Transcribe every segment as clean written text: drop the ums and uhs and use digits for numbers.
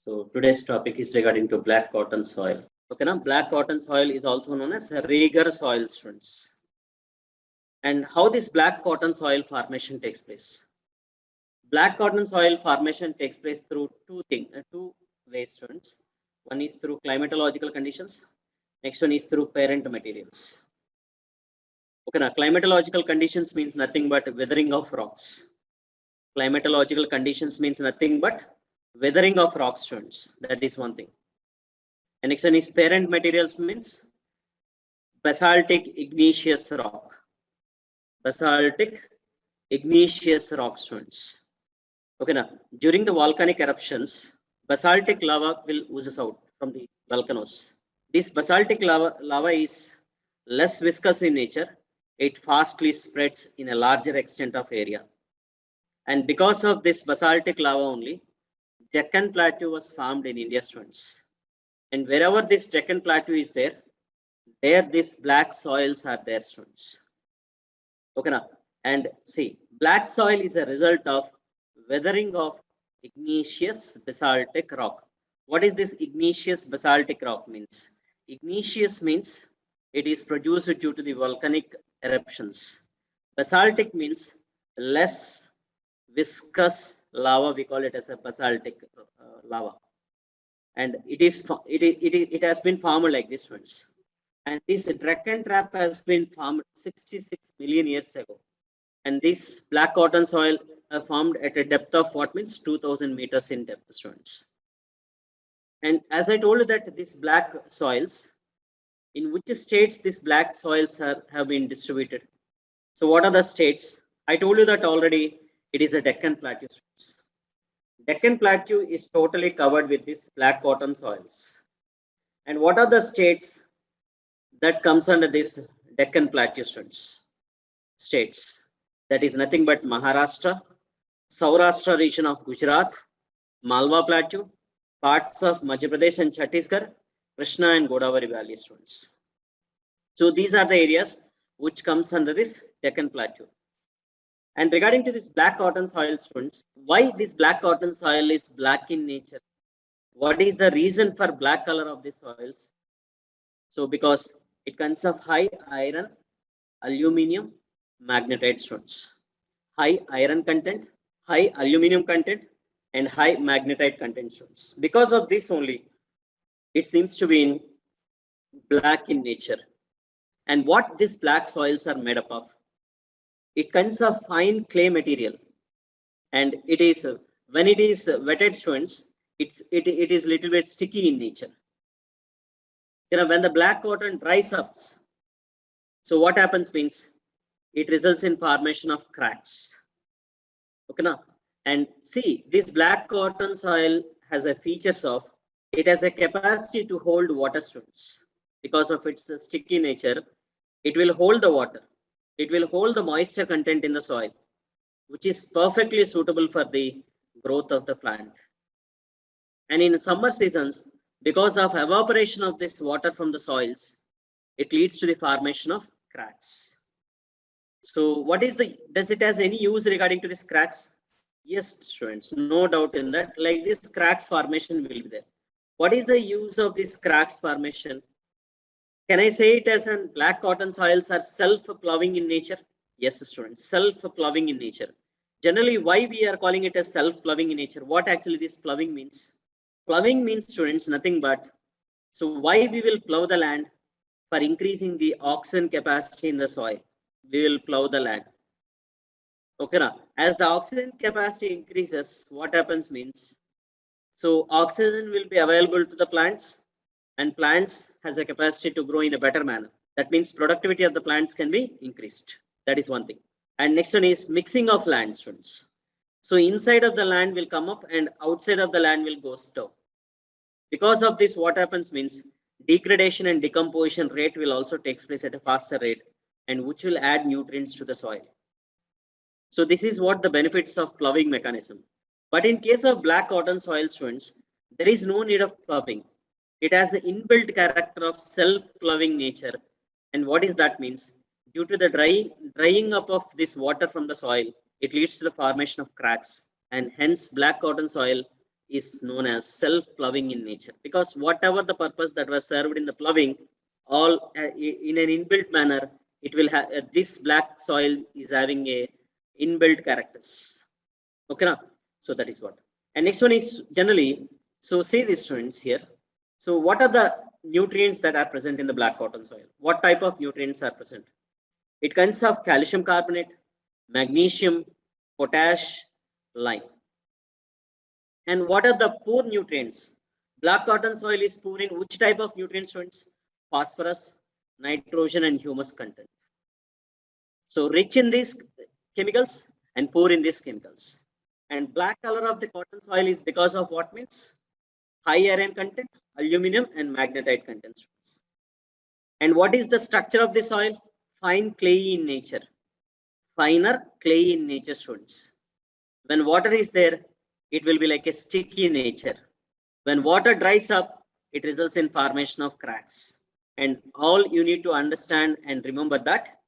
So today's topic is regarding to black cotton soil. Okay, now black cotton soil is also known as Reger soil, students. And how this black cotton soil formation takes place? Black cotton soil formation takes place through two ways, students. One is through climatological conditions. Next one is through parent materials. Okay, now climatological conditions means nothing but weathering of rocks. Climatological conditions means nothing but weathering of rock students. That is one thing. And next one is parent materials means basaltic igneous rock. Basaltic igneous rock students. Okay, now during the volcanic eruptions, basaltic lava will oozes out from the volcanoes. This basaltic lava is less viscous in nature. It fastly spreads in a larger extent of area. And because of this basaltic lava only, Deccan Plateau was formed in India, students. And wherever this Deccan Plateau is there these black soils are there, students. Okay, now, and see, black soil is a result of weathering of igneous basaltic rock. What is this igneous basaltic rock means? Igneous means it is produced due to the volcanic eruptions. Basaltic means less viscous lava. We call it as a basaltic lava, and it has been formed like this ones. And this Deccan Trap has been formed 66 million years ago. And this black cotton soil are formed at a depth of what means 2000 meters in depth, students. And as I told you that these black soils, in which states these black soils have been distributed. So what are the states? I told you that already. It is a Deccan Plateau, students. Deccan Plateau is totally covered with these black cotton soils. And what are the states that comes under this Deccan Plateau, students? States. That is nothing but Maharashtra, Saurashtra region of Gujarat, Malwa Plateau, parts of Madhya Pradesh and Chhattisgarh, Krishna and Godavari Valley, students. So these are the areas which comes under this Deccan Plateau. And regarding to this black cotton soil, students, why this black cotton soil is black in nature? What is the reason for black color of the soils? So because it consists of high iron, aluminum, magnetite, students. High iron content, high aluminum content, and high magnetite content, students. Because of this only, it seems to be in black in nature. And what these black soils are made up of? It consists of fine clay material, and it is when it is wetted, students, it is little bit sticky in nature. When the black cotton dries up, so what happens means it results in formation of cracks. Okay, now, and see, this black cotton soil has a features of it has a capacity to hold water, students. Because of its sticky nature, it will hold the water. It will hold the moisture content in the soil, which is perfectly suitable for the growth of the plant. And in summer seasons, because of evaporation of this water from the soils, it leads to the formation of cracks. So does it has any use regarding to these cracks? Yes, students, no doubt in that. Like this cracks formation will be there. What is the use of this cracks formation? Can I say it as an black cotton soils are self-ploughing in nature? Yes, students, self-ploughing in nature. Generally, why we are calling it as self-ploughing in nature? What actually this ploughing means? Ploughing means, students, nothing but, so why we will plough the land? For increasing the oxygen capacity in the soil, we will plough the land. Okay, now, as the oxygen capacity increases, what happens means, so oxygen will be available to the plants, and plants has a capacity to grow in a better manner. That means productivity of the plants can be increased. That is one thing. And next one is mixing of land, students. So inside of the land will come up and outside of the land will go down. Because of this, what happens means degradation and decomposition rate will also take place at a faster rate, and which will add nutrients to the soil. So this is what the benefits of ploughing mechanism. But in case of black cotton soil, students, there is no need of ploughing. It has the inbuilt character of self-ploughing nature. And what is that means? Due to the drying up of this water from the soil, it leads to the formation of cracks, and hence black cotton soil is known as self-ploughing in nature, because whatever the purpose that was served in the ploughing, all in an inbuilt manner, it will have this black soil is having a inbuilt characters. Okay, now, so that is what. And next one is generally, so see these students here. So what are the nutrients that are present in the black cotton soil? What type of nutrients are present? It consists of calcium carbonate, magnesium, potash, lime. And what are the poor nutrients? Black cotton soil is poor in which type of nutrients, students? Phosphorus, nitrogen, and humus content. So rich in these chemicals and poor in these chemicals. And black color of the cotton soil is because of what means? High iron content, aluminum, and magnetite content. And what is the structure of the soil? Fine clay in nature. Finer clay in nature, students. When water is there, it will be like a sticky nature. When water dries up, it results in formation of cracks. And all you need to understand and remember that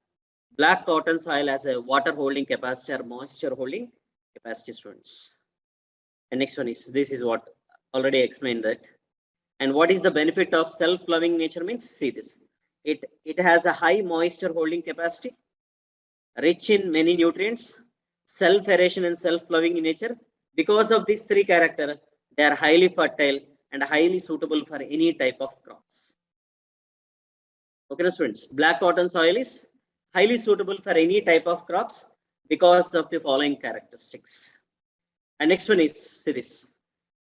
black cotton soil has a water holding capacity or moisture holding capacity, students. And next one is, this is what already explained that. And what is the benefit of self-ploughing nature means? See this. It has a high moisture holding capacity, rich in many nutrients, self-aeration and self-ploughing in nature. Because of these three characters, they are highly fertile and highly suitable for any type of crops. Okay, students, black cotton soil is highly suitable for any type of crops because of the following characteristics. And next one is, see this.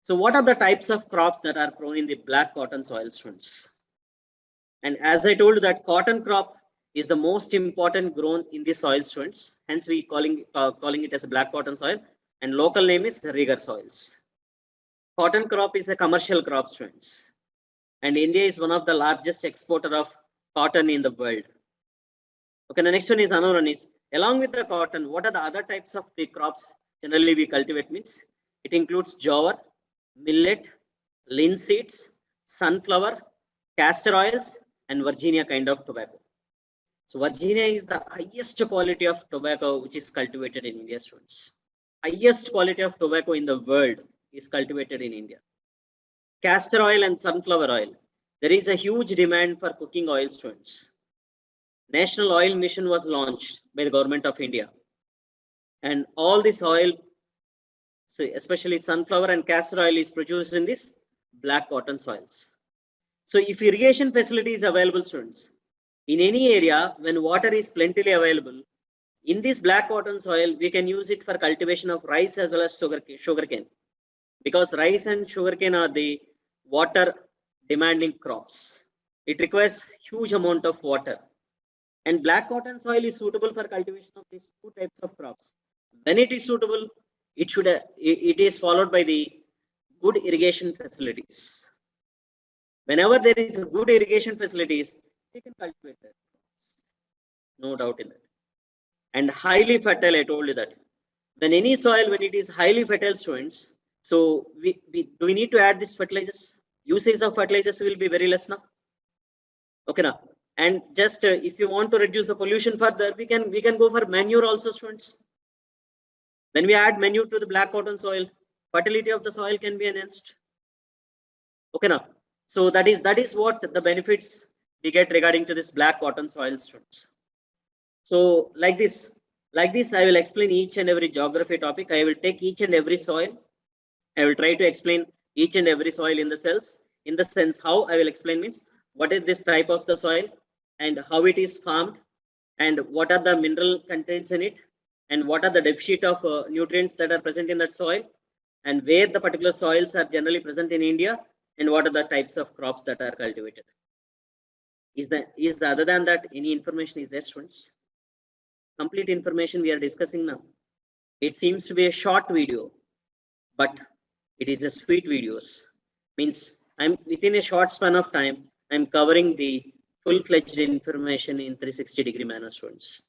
So what are the types of crops that are grown in the black cotton soil, students? And as I told you that cotton crop is the most important grown in the soil, students. Hence we calling it as a black cotton soil, and local name is Reger soils. Cotton crop is a commercial crop, students. And India is one of the largest exporter of cotton in the world. Okay, the next one is another one is, along with the cotton, what are the other types of the crops generally we cultivate means? It includes jowar, millet, linseeds, sunflower, castor oils, and Virginia kind of tobacco. So Virginia is the highest quality of tobacco which is cultivated in India, students. Highest quality of tobacco in the world is cultivated in India. Castor oil and sunflower oil. There is a huge demand for cooking oil, students. National Oil Mission was launched by the government of India. And all this oil, so especially sunflower and castor oil, is produced in these black cotton soils. So if irrigation facility is available, students, in any area when water is plentifully available, in this black cotton soil, we can use it for cultivation of rice as well as sugarcane. Because rice and sugarcane are the water demanding crops. It requires huge amount of water. And black cotton soil is suitable for cultivation of these two types of crops. When it is suitable, it is followed by the good irrigation facilities. Whenever there is a good irrigation facilities, we can cultivate that. No doubt in that. And highly fertile, I told you that. When any soil, when it is highly fertile, students, so do we need to add these fertilizers? Usage of fertilizers will be very less now. Okay, now. And just if you want to reduce the pollution further, we can go for manure also, students. When we add manure to the black cotton soil, fertility of the soil can be enhanced. Okay, now. So that is what the benefits we get regarding to this black cotton soil, students. So like this, I will explain each and every geography topic. I will take each and every soil. I will try to explain each and every soil in the cells. In the sense, how I will explain means, what is this type of the soil and how it is formed, and what are the mineral contents in it, and what are the deficit of nutrients that are present in that soil, and where the particular soils are generally present in India, and what are the types of crops that are cultivated. Is other than that any information is there, students? Complete information we are discussing now. It seems to be a short video, but it is a sweet videos. Means I'm within a short span of time, I'm covering the full-fledged information in 360-degree manner, students.